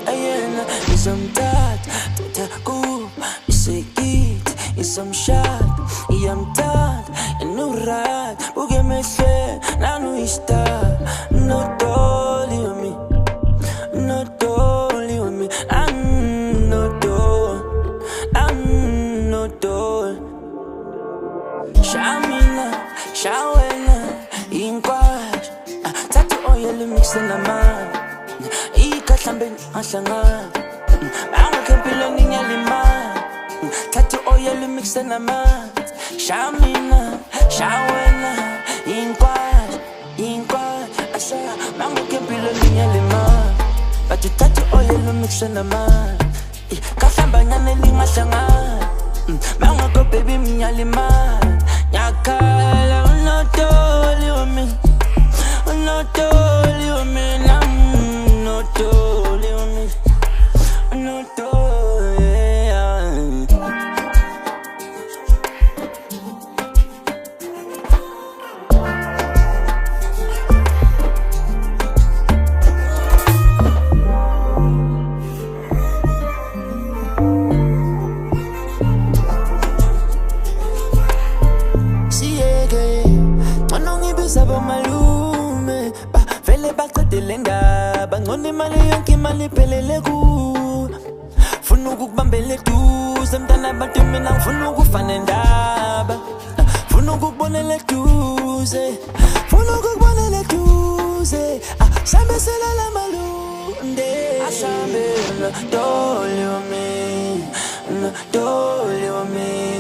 Ayena izomthatha thatha kubo isekiti izomshada iyamthanda inurad buke emehlweni nanu istar not only with me, not only with me, I'm not all Shamina, shawena, inkwash thatha oil mixe namanzi ikahlambeni ahlangana angakempilweni ngiyalimala thatha oil mixe namanzi Shamina, shawena, inkwash asa angakempilweni ngiyalimala but thatha oil mixe namanzi ikahlambanyana lingahlangana Mangako baby miyalimala nyakala not only with me, not only with me, not only with me, not only, Sabo malume ba vele baqedele ndaba ngone imali yonke imali iphelele ku funa ukukubambela eduze mntana abantu mina ngifuna ukufana endaba funa ukukubonela eduze funa ukukubonela eduze sambesela la malunde asambela doli wa mina doli wa mina